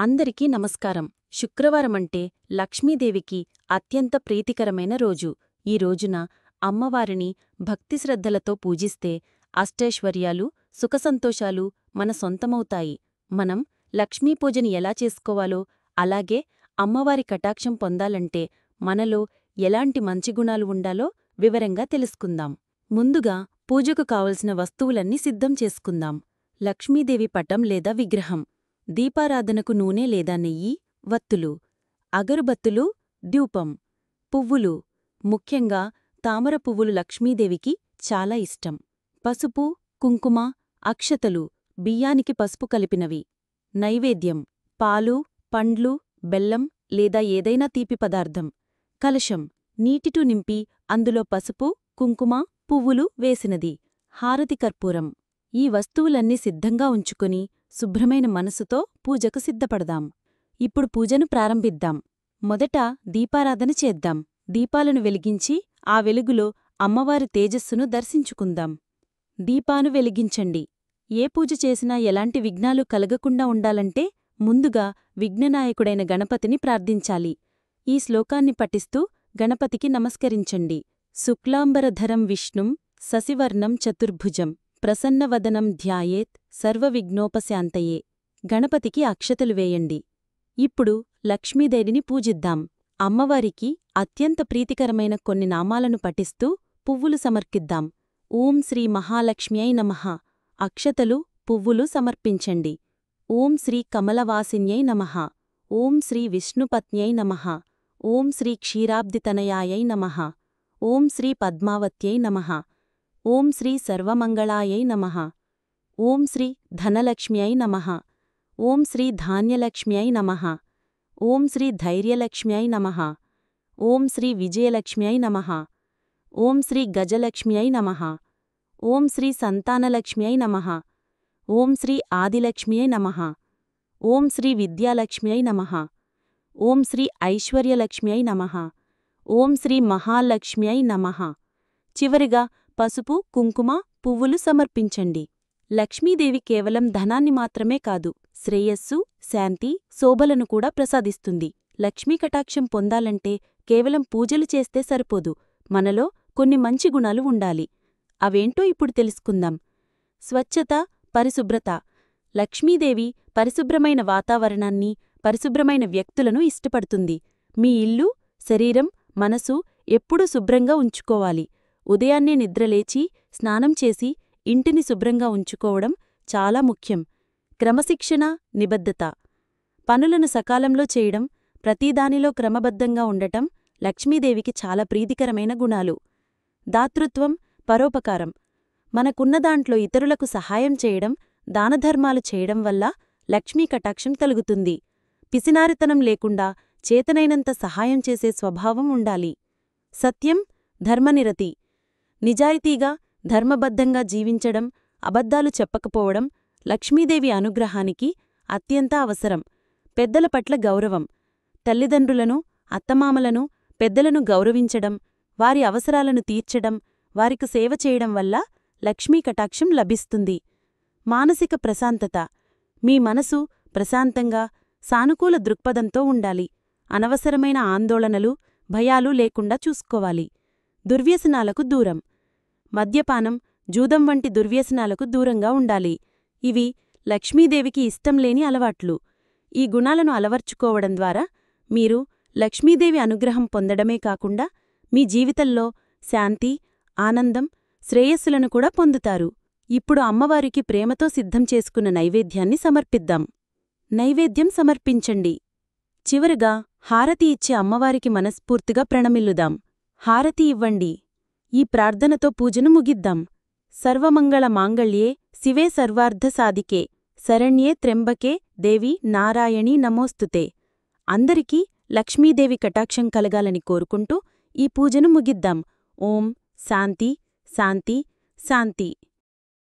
అందరికీ నమస్కారం. శుక్రవారమంటే లక్ష్మీదేవికి అత్యంత ప్రీతికరమైన రోజు. ఈ రోజున అమ్మవారిని భక్తిశ్రద్ధలతో పూజిస్తే అష్టైశ్వర్యాలు, సుఖసంతోషాలు మన సొంతమవుతాయి. మనం లక్ష్మీపూజని ఎలా చేసుకోవాలో, అలాగే అమ్మవారి కటాక్షం పొందాలంటే మనలో ఎలాంటి మంచి గుణాలు ఉండాలో వివరంగా తెలుసుకుందాం. ముందుగా పూజకు కావలసిన వస్తువులన్నీ సిద్ధం చేసుకుందాం. లక్ష్మీదేవి పటం లేదా విగ్రహం, దీపారాధనకు నూనె లేదా నెయ్యి, వత్తులు, అగరుబత్తులు, ధూపం, పువ్వులు. ముఖ్యంగా తామర పువ్వులు లక్ష్మీదేవికి చాలా ఇష్టం. పసుపు, కుంకుమ, అక్షతలు, బియ్యానికి పసుపు కలిపినవి. నైవేద్యం: పాలు, పండ్లు, బెల్లం లేదా ఏదైనా తీపి పదార్థం. కలశం: నీటితో నింపి అందులో పసుపు, కుంకుమ, పువ్వులు వేసినది. హారతి కర్పూరం. ఈ వస్తువులన్నీ సిద్ధంగా ఉంచుకొని శుభ్రమైన మనసుతో పూజకు సిద్ధపడదాం. ఇప్పుడు పూజను ప్రారంభిద్దాం. మొదట దీపారాధన చేద్దాం. దీపాలను వెలిగించి ఆ వెలుగులో అమ్మవారి తేజస్సును దర్శించుకుందాం. దీపాను వెలిగించండి. ఏ పూజ చేసినా ఎలాంటి విఘ్నాలు కలగకుండా ఉండాలంటే ముందుగా విఘ్ననాయకుడైన గణపతిని ప్రార్థించాలి. ఈ శ్లోకాన్ని పఠిస్తూ గణపతికి నమస్కరించండి. శుక్లాంబరధరం విష్ణుం శశివర్ణం చతుర్భుజం ప్రసన్నవదనం ధ్యాయేత్ సర్వవిఘ్నోపశాంతయే. గణపతికి అక్షతలు వేయండి. ఇప్పుడు లక్ష్మీదేవిని పూజిద్దాం. అమ్మవారికి అత్యంత ప్రీతికరమైన కొన్ని నామాలను పఠిస్తూ పువ్వులు సమర్పిద్దాం. ఓం శ్రీ మహాలక్ష్మ్యై నమః. అక్షతలు, పువ్వులు సమర్పించండి. ఓం శ్రీ కమలవాసిన్యై నమః. ఓం శ్రీ విష్ణుపత్న్యై నమః. ఓం శ్రీ క్షీరాబ్దితనయాయై నమః. ఓం శ్రీ పద్మావత్యై నమః. ఓం శ్రీ సర్వమంగళాయై నమః. ఓం శ్రీ ధనలక్ష్మ్యై నమః. ఓం శ్రీ ధాన్యలక్ష్మ్యై నమః. ఓం శ్రీ ధైర్యలక్ష్మ్యై నమః. ఓం శ్రీ విజయలక్ష్మ్యై నమః. ఓం శ్రీ గజలక్ష్మ్యై నమః. ఓం శ్రీ సంతానలక్ష్మ్యై నమః. ఓం శ్రీ ఆదిలక్ష్మ్యై నమః. ఓం శ్రీ విద్యాలక్ష్మ్యై నమః. ఓం శ్రీ ఐశ్వర్యలక్ష్మ్యై నమః. ఓం శ్రీ మహాలక్ష్మ్యై నమః. చివరిగా పసుపు, కుంకుమ, పువ్వులు సమర్పించండి. లక్ష్మీదేవి కేవలం ధనాన్ని మాత్రమే కాదు, శ్రేయస్సు, శాంతి, శోభలను కూడా ప్రసాదిస్తుంది. లక్ష్మీ కటాక్షం పొందాలంటే కేవలం పూజలు చేస్తే సరిపోదు. మనలో కొన్ని మంచి గుణాలు ఉండాలి. అవేంటో ఇప్పుడు తెలుసుకుందాం. స్వచ్ఛత, పరిశుభ్రత. లక్ష్మీదేవి పరిశుభ్రమైన వాతావరణాన్ని, పరిశుభ్రమైన వ్యక్తులను ఇష్టపడుతుంది. మీ ఇల్లు, శరీరం, మనసు ఎప్పుడూ శుభ్రంగా ఉంచుకోవాలి. ఉదయాన్నే నిద్రలేచి స్నానం చేసి ఇంటిని శుభ్రంగా ఉంచుకోవడం చాలా ముఖ్యం. క్రమశిక్షణ, నిబద్ధత. పనులను సకాలంలో చేయడం, ప్రతిదానిలో క్రమబద్ధంగా ఉండటం లక్ష్మీదేవికి చాలా ప్రీతికరమైన గుణాలు. దాతృత్వం, పరోపకారం. మనకున్నదాంట్లో ఇతరులకు సహాయం చేయడం, దానధర్మాలు చేయడం వల్ల లక్ష్మీ కటాక్షం కలుగుతుంది. పిసినారితనం లేకుండా చేతనైనంత సహాయం చేసే స్వభావం ఉండాలి. సత్యం, ధర్మనిరతి. నిజాయితీగా, ధర్మబద్ధంగా జీవించడం, అబద్ధాలు చెప్పకపోవడం లక్ష్మీదేవి అనుగ్రహానికి అత్యంత అవసరం. పెద్దల పట్ల గౌరవం. తల్లిదండ్రులను, అత్తమామలను, పెద్దలను గౌరవించడం, వారి అవసరాలను తీర్చడం, వారికి సేవ చేయడం వల్ల లక్ష్మీ కటాక్షం లభిస్తుంది. మానసిక ప్రశాంతత. మీ మనసు ప్రశాంతంగా, సానుకూల దృక్పథంతో ఉండాలి. అనవసరమైన ఆందోళనలు, భయాలు లేకుండా చూసుకోవాలి. దుర్వ్యసనాలకు దూరం. మద్యపానం, జూదం వంటి దుర్వ్యసనాలకు దూరంగా ఉండాలి. ఇవి లక్ష్మీదేవికి ఇష్టంలేని అలవాట్లు. ఈ గుణాలను అలవర్చుకోవడం ద్వారా మీరు లక్ష్మీదేవి అనుగ్రహం పొందడమే కాకుండా మీ జీవితంలో శాంతి, ఆనందం, శ్రేయస్సులను కూడా పొందుతారు. ఇప్పుడు అమ్మవారికి ప్రేమతో సిద్ధం చేసుకున్న నైవేద్యాన్ని సమర్పిద్దాం. నైవేద్యం సమర్పించండి. చివరగా హారతి ఇచ్చే అమ్మవారికి మనస్ఫూర్తిగా ప్రణమిల్లుదాం. హారతి ఇవ్వండి. ఈ ప్రార్థనతో పూజను ముగిద్దాం. సర్వమంగళ మాంగళ్యే శివే సర్వార్థసాధికే శరణ్యే త్ర్యంబకే దేవి నారాయణీ నమోస్తుతే. అందరికీ లక్ష్మీదేవి కటాక్షం కలగాలని కోరుకుంటూ ఈ పూజను ముగిద్దాం. ఓం శాంతి, శాంతి, శాంతి.